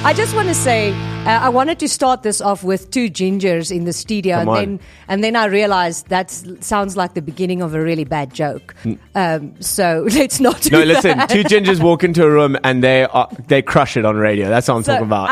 I just want to say, I wanted to start this off with two gingers in the studio, and then I realized that sounds like the beginning of a really bad joke. So let's not do that. No, listen, two gingers walk into a room and they crush it on radio. That's what I'm talking about.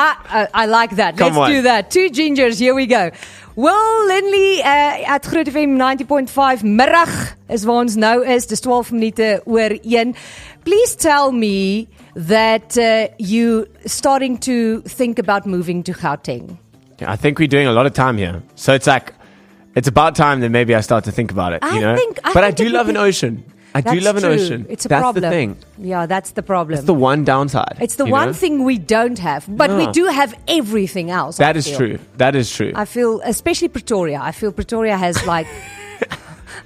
I like that. Let's do that. Two gingers, here we go. Well, Linley, at Groot FM 90.5, middag is waar ons nou is. Dis 12 minute oor 1. Please tell me that you starting to think about moving to Gauteng. Yeah, I think we're doing a lot of time here. So it's like, it's about time that maybe I start to think about it, you know? But I do love an ocean. I do love an ocean. It's a that's problem. That's the thing. Yeah, that's the problem. It's the one downside. It's the one thing we don't have. But we do have everything else. That is true. That is true. I feel, especially Pretoria. I feel Pretoria has like...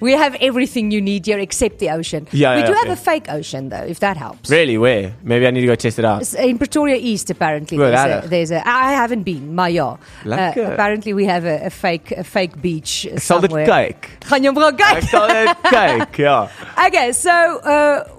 We have everything you need here except the ocean. We do have a fake ocean, though, if that helps. Really? Where? Maybe I need to go test it out. In Pretoria East, apparently. There's a. I haven't been, maar ja. Apparently, we have a fake beach somewhere. Gaan jy hom kyk? Yeah. Okay, so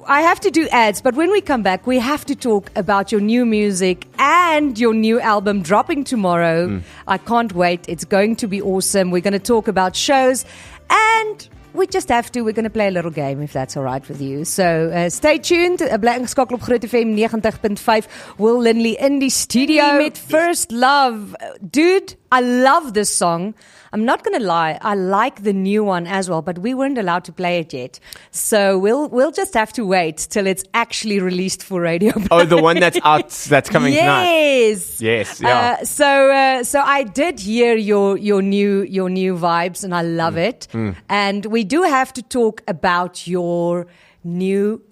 I have to do ads, but when we come back, we have to talk about your new music and your new album dropping tomorrow. I can't wait. It's going to be awesome. We're going to talk about shows and... we're going to play a little game if that's all right with you. So stay tuned. Bly ingeskakel op Groot FM 90.5. Will Linley in die studio met First Love. Dude, I love this song. I'm not going to lie, I like the new one as well, but we weren't allowed to play it yet. So we'll just have to wait till it's actually released for radio. Oh, the one that's out, that's coming tonight. Yes, yeah. So I did hear your new vibes, and I love it. And we do have to talk about your debut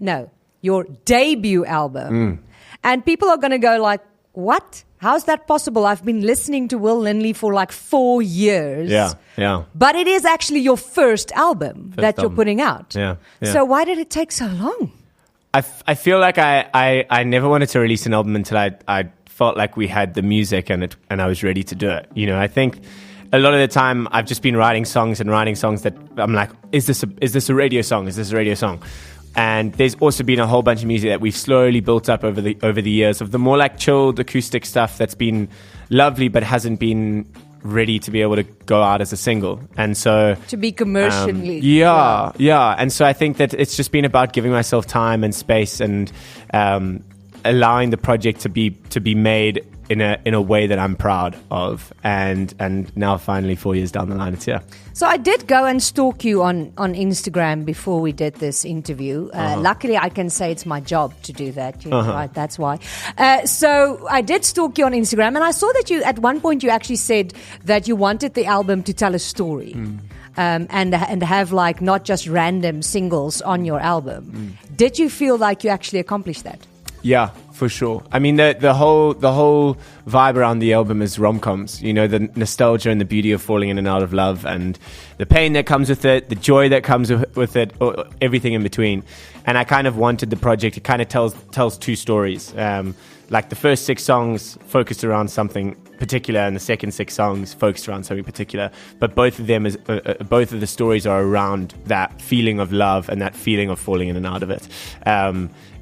album. And people are going to go like, what? How's that possible? I've been listening to Will Linley for like 4 years. Yeah. But it is actually your first album that you're putting out. Yeah. So why did it take so long? I feel like I never wanted to release an album until I felt like we had the music and I was ready to do it. You know, I think a lot of the time I've just been writing songs that I'm like, is this a radio song? Is this a radio song? And there's also been a whole bunch of music that we've slowly built up over the years of the more like chilled acoustic stuff that's been lovely but hasn't been ready to be able to go out as a single. And so to be commercially yeah. And so I think that it's just been about giving myself time and space and allowing the project to be made in a way that I'm proud of, and now finally 4 years down the line it's here. So I did go and stalk you on Instagram before we did this interview. Luckily I can say it's my job to do that, right? That's why. So I did stalk you on Instagram, and I saw that at one point you actually said that you wanted the album to tell a story. And have like not just random singles on your album. Did you feel like you actually accomplished that? Yeah, for sure. I mean, the whole vibe around the album is rom-coms. You know, the nostalgia and the beauty of falling in and out of love, and the pain that comes with it, the joy that comes with it, or everything in between. And I kind of wanted the project. It kind of tells two stories. Like the first 6 songs focused around something particular, and the second 6 songs focused around something particular. But both of them both of the stories are around that feeling of love and that feeling of falling in and out of it.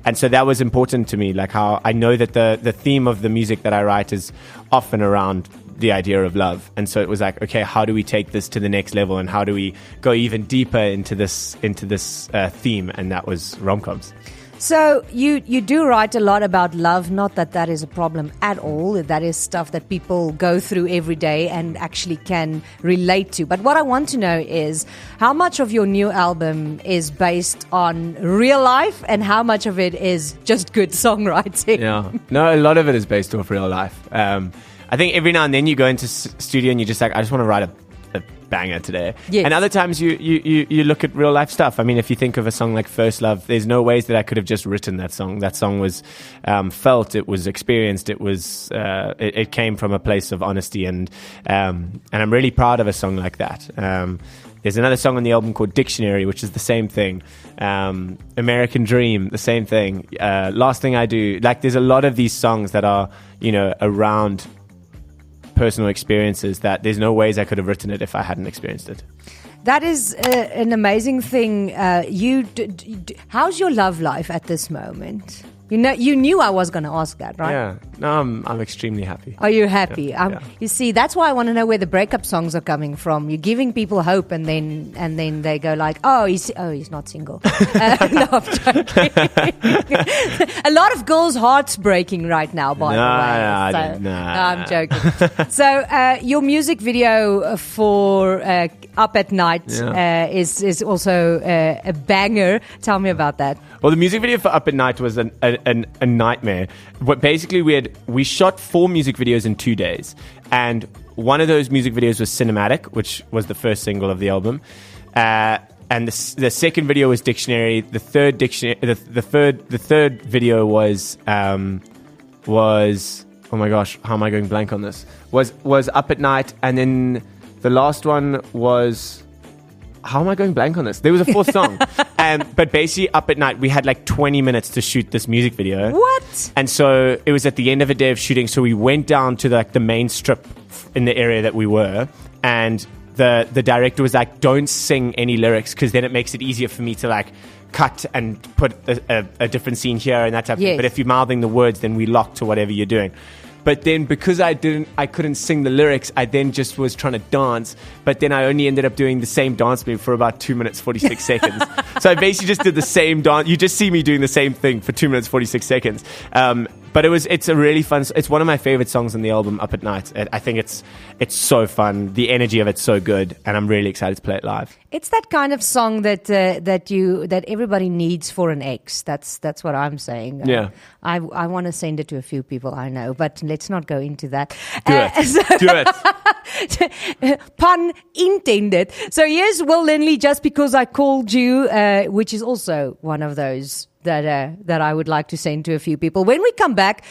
And so that was important to me, like how I know that the theme of the music that I write is often around the idea of love. And so it was like, okay, how do we take this to the next level, and how do we go even deeper into this theme? And that was rom-coms. So you do write a lot about love, not that is a problem at all. That is stuff that people go through every day and actually can relate to. But what I want to know is how much of your new album is based on real life and how much of it is just good songwriting? Yeah, no, a lot of it is based off real life. I think every now and then you go into studio and you're just like, I just want to write a banger today. Yes. And other times you look at real life stuff. I mean, if you think of a song like First Love, there's no ways that I could have just written that song. That song was felt, it was experienced, it came from a place of honesty, and I'm really proud of a song like that. There's another song on the album called Dictionary, which is the same thing. American Dream, the same thing. Last Thing I Do. Like, there's a lot of these songs that are, around personal experiences that there's no ways I could have written it if I hadn't experienced it. That is an amazing thing. How's your love life at this moment? You knew I was going to ask that, right? Yeah. No, I'm extremely happy. Are you happy? Yeah. You see, that's why I want to know where the breakup songs are coming from. You're giving people hope, and then they go like, oh, he's not single. No, I'm joking. A lot of girls' hearts breaking right now, by the way. No, I'm joking. So your music video for Up at Night is also a banger. Tell me about that. Well, the music video for Up at Night was a nightmare. But basically, we shot 4 music videos in 2 days, and one of those music videos was Cinematic, which was the first single of the album, and the second video was Dictionary. The third video was oh my gosh, how am I going blank on this? Was Up at Night, and then the last one was. How am I going blank on this? There was a 4th song. But basically, Up at Night, we had like 20 minutes to shoot this music video. What? And so it was at the end of a day of shooting. So we went down to the main strip in the area that we were. And the director was like, don't sing any lyrics, because then it makes it easier for me to like cut and put a different scene here and that type of thing. But if you're mouthing the words, then we lock to whatever you're doing. But then because I couldn't sing the lyrics, I then just was trying to dance. But then I only ended up doing the same dance move for about 2 minutes, 46 seconds. So I basically just did the same dance. You just see me doing the same thing for 2 minutes, 46 seconds. But it's a really fun. It's one of my favorite songs on the album, Up at Night. I think it's so fun. The energy of it's so good, and I'm really excited to play it live. It's that kind of song that everybody needs for an ex. That's what I'm saying. Yeah. I want to send it to a few people I know, but let's not go into that. Do it. Pun intended. So here's Will Linley, Just Because I Called You, which is also one of those that I would like to send to a few people. When we come back,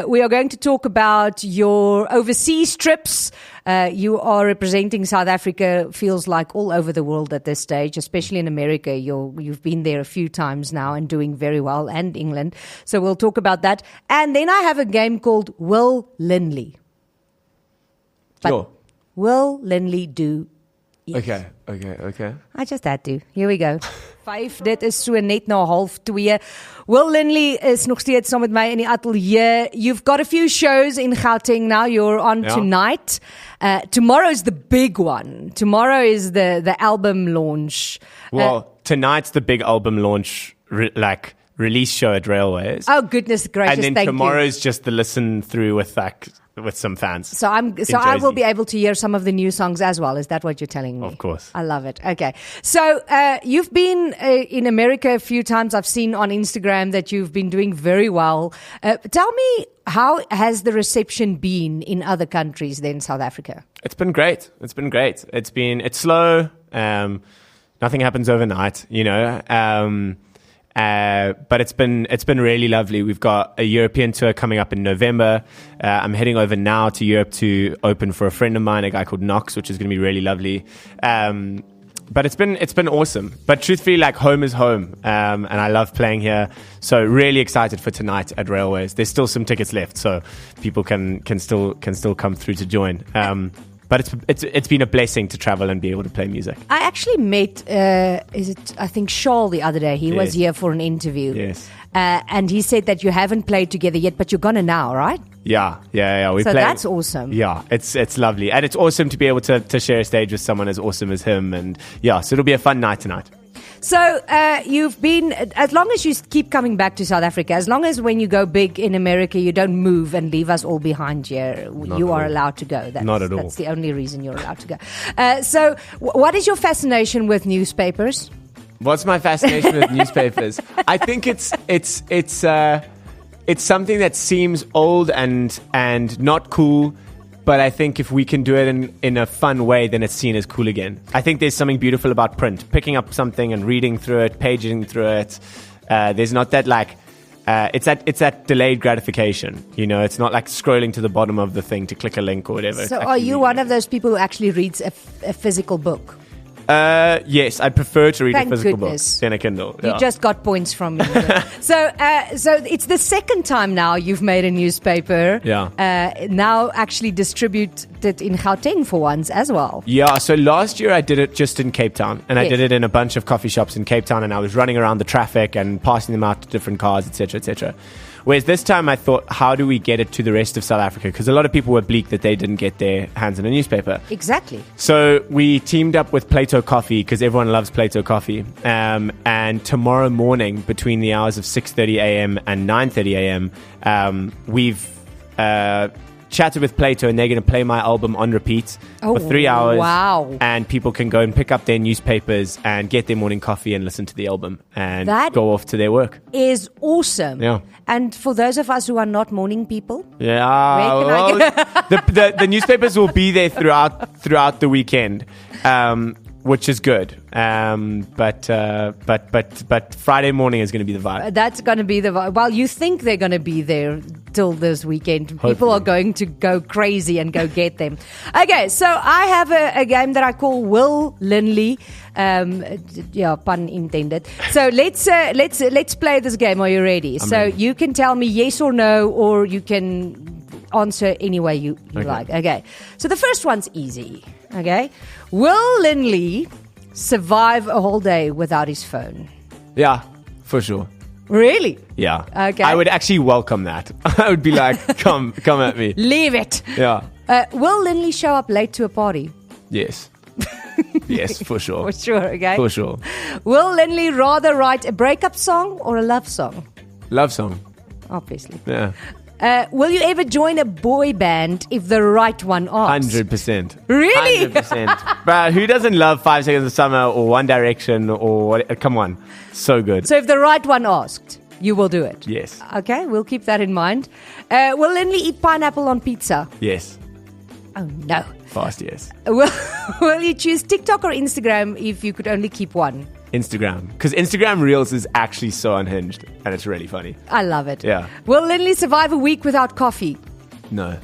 we are going to talk about your overseas trips. You are representing South Africa, feels like all over the world at this stage, especially in America. You've been there a few times now and doing very well, and England. So we'll talk about that. And then I have a game called Will Linley. Sure. Will Linley do? Yes. Okay. I just had to. Here we go. 5, dit is so net na 2:30. Will Linley is nog steeds saam met my in die ateljee. You've got a few shows in Gauteng now. You're on tonight. Tomorrow's the big one. Tomorrow is the album launch. Well, tonight's the big album launch, release show at Railways. Oh, goodness gracious, and then thank tomorrow's you. just the listen through with some fans. So I will be able to hear some of the new songs as well. Is that what you're telling me? Of course. I love it. Okay. So you've been in America a few times. I've seen on Instagram that you've been doing very well. Tell me, how has the reception been in other countries than South Africa? It's been great. It's slow. Nothing happens overnight, you know. But it's been really lovely. We've got a European tour coming up in November. I'm heading over now to Europe to open for a friend of mine, a guy called Knox, which is going to be really lovely. But it's been awesome. But truthfully, like, home is home, and I love playing here. So really excited for tonight at Railways. There's still some tickets left, so people can still come through to join. But it's been a blessing to travel and be able to play music. I actually met, I think Shawl the other day. He was here for an interview. Yes. And he said that you haven't played together yet, but you're gonna now, right? Yeah. So that's awesome. Yeah, it's lovely. And it's awesome to be able to share a stage with someone as awesome as him. And yeah, so it'll be a fun night tonight. So you've been, as long as you keep coming back to South Africa, as long as when you go big in America, you don't move and leave us all behind here, you are allowed to go. Not at all. That's the only reason you're allowed to go. So what is your fascination with newspapers? What's my fascination with newspapers? I think it's something that seems old and not cool. But I think if we can do it in a fun way, then it's seen as cool again. I think there's something beautiful about print. Picking up something and reading through it, paging through it. There's not that it's that delayed gratification. You know, it's not like scrolling to the bottom of the thing to click a link or whatever. So are you one of those people who actually reads a physical book? Yes, I prefer to read Thank a physical goodness. book than a Kindle. You just got points from me. So it's the second time now you've made a newspaper. Yeah. Now actually distribute it in Gauteng for once as well. Yeah, so last year I did it just in Cape Town, and I did it in a bunch of coffee shops in Cape Town, and I was running around the traffic and passing them out to different cars, etc., etc. Whereas this time I thought, how do we get it to the rest of South Africa? Because a lot of people were bleak that they didn't get their hands on a newspaper. Exactly. So we teamed up with Plato Coffee, because everyone loves Plato Coffee. And tomorrow morning, between the hours of 6:30 a.m. and 9:30 a.m., we've chatted with Plato, and they're going to play my album on repeat for 3 hours. Wow. And people can go and pick up their newspapers and get their morning coffee and listen to the album and go off to their work. Is awesome. Yeah. And for those of us who are not morning people, the newspapers will be there throughout the weekend, which is good. But Friday morning is going to be the vibe. That's going to be the vibe. Well, you think they're going to be there till this weekend. Hopefully. People are going to go crazy and go get them. Okay, so I have a game that I call Will Linley. Pun intended. So let's play this game. Are you ready? I'm ready. You can tell me yes or no, or you can answer any way you like. Okay. So the first one's easy. Okay. Will Linley survive a whole day without his phone? Yeah, for sure. Really? Yeah. Okay. I would actually welcome that. I would be like, come at me. Leave it. Yeah. Will Linley show up late to a party? Yes. Yes, for sure. For sure, okay. For sure. Will Linley rather write a breakup song or a love song? Love song. Obviously. Yeah. Will you ever join a boy band if the right one asks? 100%. Really? 100%. But who doesn't love 5 Seconds of Summer or One Direction or what? Come on. So good. So if the right one asked, you will do it? Yes. Okay, we'll keep that in mind. Will Linley eat pineapple on pizza? Yes. Oh, no. Fast yes. Will you choose TikTok or Instagram if you could only keep one? Instagram. Because Instagram Reels is actually so unhinged and it's really funny. I love it. Yeah. Will Linley survive a week without coffee? No.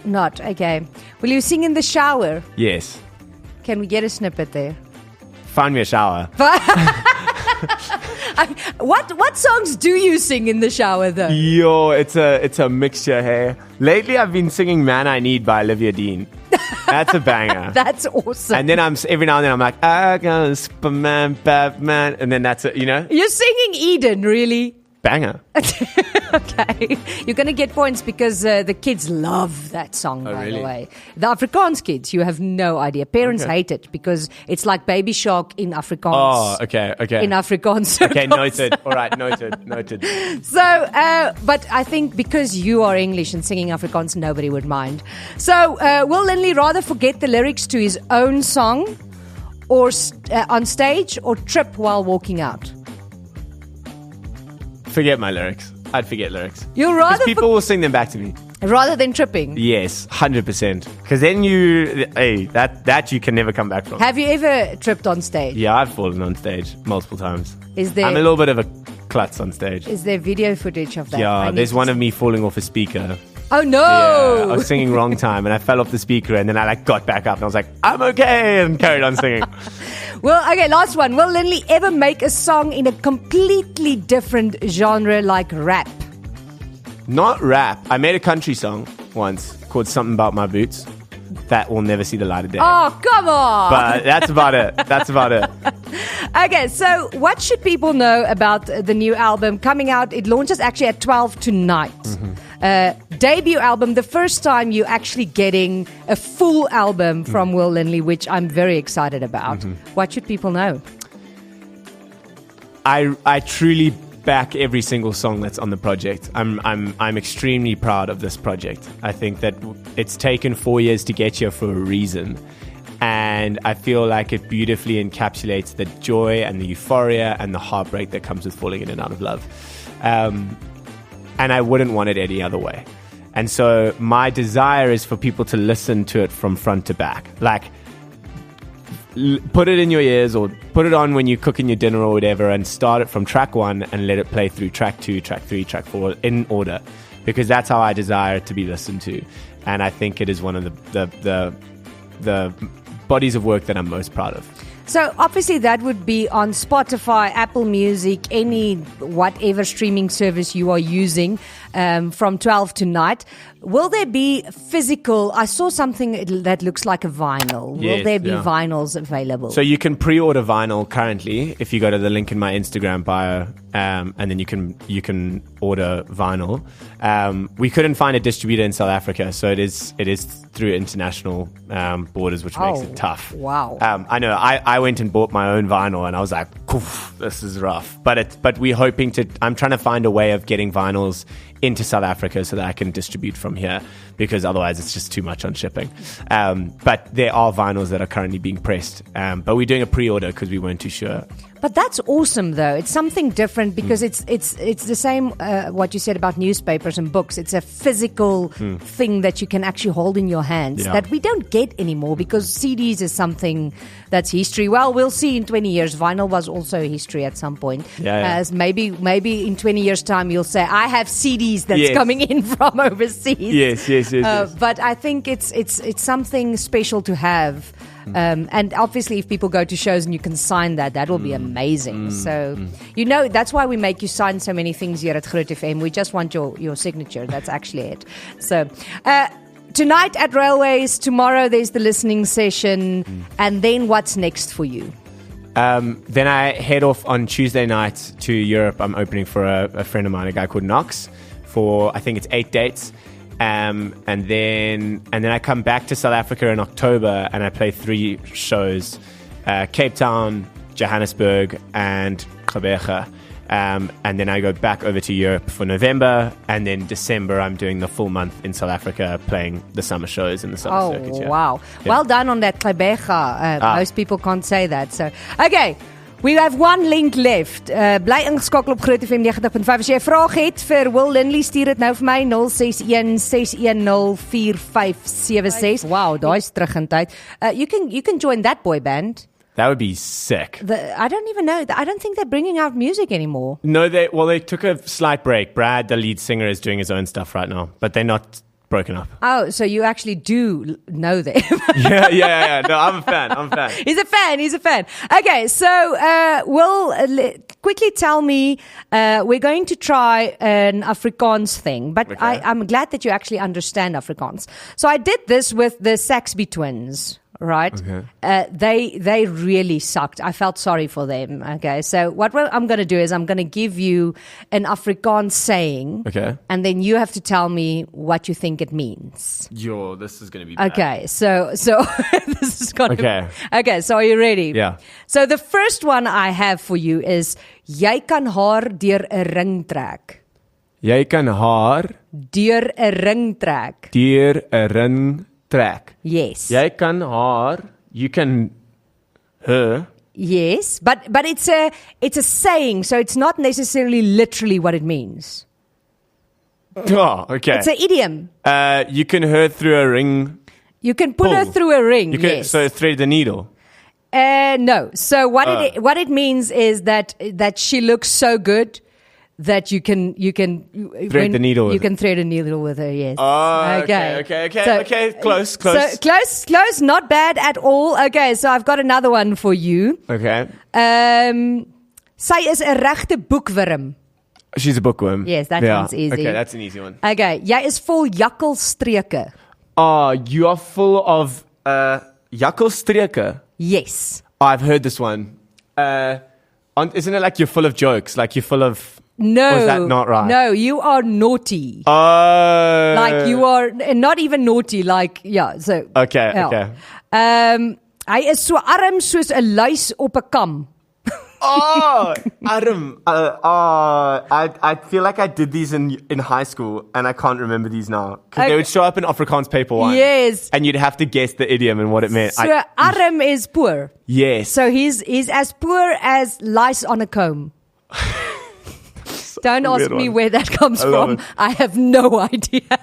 Not. Okay. Will you sing in the shower? Yes. Can we get a snippet there? Find me a shower. What songs do you sing in the shower though? Yo, it's a mixture, hey. Lately I've been singing Man I Need by Olivia Dean. That's a banger. That's awesome. And then every now and then I'm like, I got a Superman, Batman, and then that's it, you know? You're singing Eden, really? Banger. Okay. You're going to get points because the kids love that song, by the way. The Afrikaans kids, you have no idea. Parents hate it because it's like Baby Shark in Afrikaans. Oh, okay. In Afrikaans circles. Okay, noted. All right, noted. So, but I think because you are English and singing Afrikaans, nobody would mind. So, will Linley rather forget the lyrics to his own song or on stage or trip while walking out? Forget my lyrics. I'd forget lyrics. You'd rather people will sing them back to me. Rather than tripping? Yes, 100%. Because then that you can never come back from. Have you ever tripped on stage? Yeah, I've fallen on stage multiple times. I'm a little bit of a klutz on stage. Is there video footage of that? Yeah, there's one of me falling off a speaker. Oh no! Yeah, I was singing wrong time and I fell off the speaker and then I got back up and I was like, I'm okay, and carried on singing. Well, okay, last one. Will Linley ever make a song in a completely different genre like rap? Not rap. I made a country song once called Something About My Boots. That will never see the light of day. Oh, come on! But that's about it. Okay, so what should people know about the new album coming out? It launches actually at 12 tonight. Debut album, the first time you're actually getting a full album from Will Linley, which I'm very excited about. What should people know? I truly back every single song that's on the project. I'm extremely proud of this project. I think that it's taken 4 years to get here for a reason. And I feel like it beautifully encapsulates the joy and the euphoria and the heartbreak that comes with falling in and out of love. And I wouldn't want it any other way. And so my desire is for people to listen to it from front to back. Like, put it in your ears or put it on when you're cooking your dinner or whatever and start it from track 1 and let it play through track 2, track 3, track 4 in order. Because that's how I desire it to be listened to. And I think it is one of the bodies of work that I'm most proud of. So obviously that would be on Spotify, Apple Music, any whatever streaming service you are using from 12 tonight. Will there be physical? I saw something that looks like a vinyl. Will Yes, there be yeah. vinyls available? So you can pre-order vinyl currently if you go to the link in my Instagram bio, and then you can order vinyl. We couldn't find a distributor in South Africa, so it is through international borders, which makes it tough. Wow. I know. I went and bought my own vinyl, and I was like, this is rough. But we're hoping to. I'm trying to find a way of getting vinyls into South Africa so that I can distribute from here, because otherwise it's just too much on shipping. But there are vinyls that are currently being pressed, but we're doing a pre-order because we weren't too sure. But that's awesome, though. It's something different because it's the same what you said about newspapers and books. It's a physical thing that you can actually hold in your hands that we don't get anymore, because CDs is something that's history. Well, we'll see in 20 years. Vinyl was also history at some point. As maybe in 20 years' time you'll say, I have CDs that's coming in from overseas. Yes. But I think it's something special to have. And obviously if people go to shows and you can sign that will be amazing. So that's why we make you sign so many things here at Groot FM. We just want your signature. That's actually it. So tonight at Railways, tomorrow there's the listening session, and then what's next for you? Then I head off on Tuesday night to Europe. I'm opening for a friend of mine, a guy called Knox, for I think it's 8 dates. And then I come back to South Africa in October, and I play 3 shows: Cape Town, Johannesburg, and Gqeberha. And then I go back over to Europe for November, and then December I'm doing the full month in South Africa, playing the summer shows in the summer circuit. Yeah. Wow. Yeah. Well done on that Gqeberha. Most people can't say that. So, okay. We have one link left. Bly ingeskakel op Groot FM 90.5. As jy 'n vraag het vir Will Linley, stuur dit nou vir my 061 610 4576. Wow, daai's terug in tyd. You can join that boy band. That would be sick. I don't even know. I don't think they're bringing out music anymore. No, they took a slight break. Brad, the lead singer, is doing his own stuff right now, but they're not broken up. Oh, so you actually do know them. Yeah. No, I'm a fan. He's a fan. Okay, so Will, quickly tell me, we're going to try an Afrikaans thing, but okay. I'm glad that you actually understand Afrikaans. So I did this with the Saxby twins. Right? Okay. They really sucked. I felt sorry for them. Okay. So what I'm going to do is I'm going to give you an Afrikaans saying. Okay. And then you have to tell me what you think it means. This is going to be bad. Okay. So this is going to Okay. Okay. So are you ready? Yeah. So the first one I have for you is jy kan haar deur 'n ring trek. Jy kan haar Deur 'n ring trek. deur 'n ring trek. Yes. Jy kan haar, you can her. Yes, but it's a saying, so it's not necessarily literally what it means. Oh, okay. It's an idiom. You can her through a ring. You can put her through a ring. You can yes. so thread the needle. No. So what it means is that she looks so good that you can thread the needle. You can thread a needle with her. Yes. Oh, okay. So, close. Close. Not bad at all. Okay, so I've got another one for you. Okay. Sy is 'n regte boekwurm. She's a bookworm. Yes, that one's easy. Okay, that's an easy one. Okay, jy is vol jakkelstreke. You are full of jakkelstreke. Yes. I've heard this one. Isn't it like you're full of jokes? Like you're full of... No. Or is that not right? No, you are naughty. Like you are not even naughty. Like, yeah. So. Okay, yeah. okay. Hy is so arm soos 'n luis op 'n kam. Adam. I feel like I did these in high school, and I can't remember these now. Because they would show up in Afrikaans paper one. Yes. And you'd have to guess the idiom and what it meant. So arm is poor. Yes. So he's as poor as lice on a comb. Don't ask me where that comes from. I have no idea.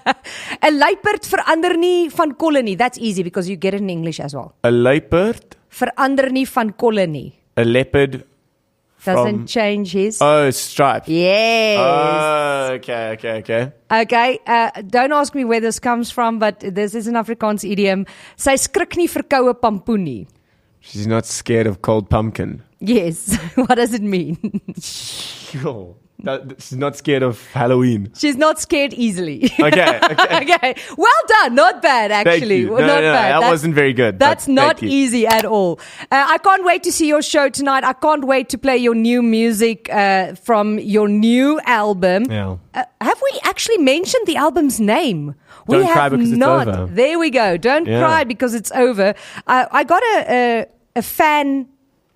'n luiperd verander nie van kolle nie. That's easy because you get it in English as well. 'n luiperd verander nie van kolle nie. 'n leopard doesn't change his stripe. Yes. Okay. Okay, don't ask me where this comes from, but this is an Afrikaans idiom. Sy skrik nie vir koue pampoen nie. She's not scared of cold pumpkin. Yes. What does it mean? She's not scared of Halloween. She's not scared easily. Okay. Okay. Well done. Not bad, actually. Thank you. Well, not bad. That wasn't very good. That's but not thank you. easy at all. I can't wait to see your show tonight. I can't wait to play your new music from your new album. Yeah. Have we actually mentioned the album's name? Don't We cry have because it's not. over. There we go. Don't cry because it's over. I got a fan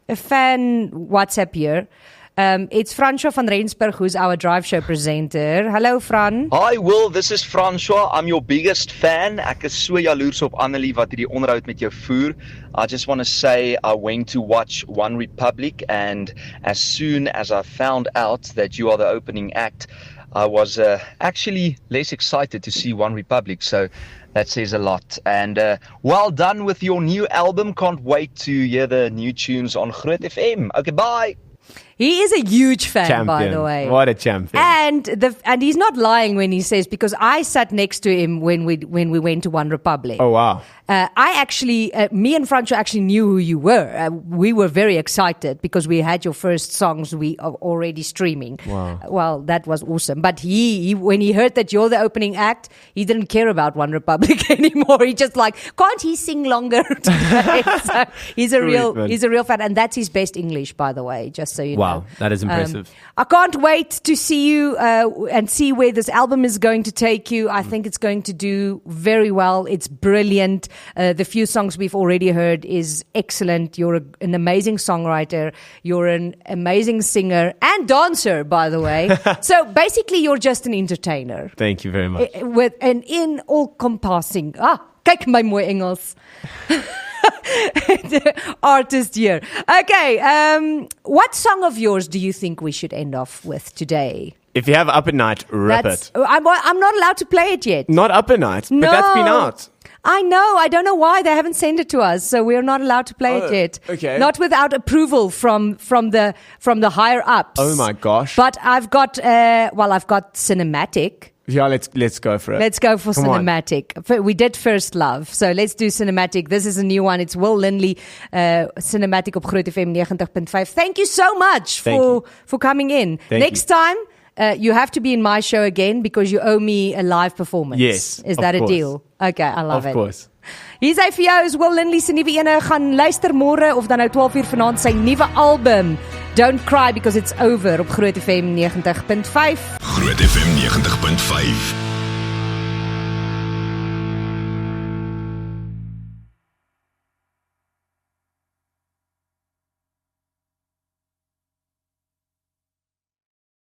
WhatsApp here. It's François van Rensburg, who's our drive show presenter. Hello, Fran. Hi Will, this is François. I'm your biggest fan. Ek is so jaloers op Annelie wat hierdie onderhoud met jou voer. I just want to say I went to watch One Republic, and as soon as I found out that you are the opening act, I was actually less excited to see One Republic, so that says a lot. And well done with your new album. Can't wait to hear the new tunes on Groot FM. Okay, bye. He is a huge fan, Champion. by the way. What a champion. And he's not lying when he says, because I sat next to him when we went to One Republic. Oh, wow. I actually, me and Franco actually knew who you were. We were very excited because we had your first songs we are already streaming. Wow. Well, that was awesome. But he when he heard that you're the opening act, he didn't care about One Republic anymore. He just like, can't he sing longer today? So he's a real fan, and that's his best English, by the way. Just so you know. Wow, that is impressive. I can't wait to see you and see where this album is going to take you. I think it's going to do very well. It's brilliant. The few songs we've already heard is excellent. You're an amazing songwriter. You're an amazing singer and dancer, by the way. So basically, you're just an entertainer. Thank you very much. With an in all-compassing. Kyk my mooi Engels. Artist here. Okay, what song of yours do you think we should end off with today? If you have Up at Night, rip it. I'm not allowed to play it yet. Not Up at Night, but that's been out. I know. I don't know why they haven't sent it to us, so we're not allowed to play it yet. Okay. Not without approval from the higher ups. Oh my gosh. But I've got Cinematic. Yeah, let's go for it. Let's go for Come on. Cinematic. We did First Love, so let's do Cinematic. This is a new one. It's Will Linley, Cinematic op Groot FM 90.5. Thank you so much for coming in. Next time, you have to be in my show again because you owe me a live performance. Yes, Is that a deal? Okay, I love it. Of course. Hier is hy vir jou, is Will Linley se nuwe ene. Gaan luister môre of dan nou 12:00 vanaand sy nuwe album Don't Cry Because It's Over op Groot FM 90.5. Groot FM 90.5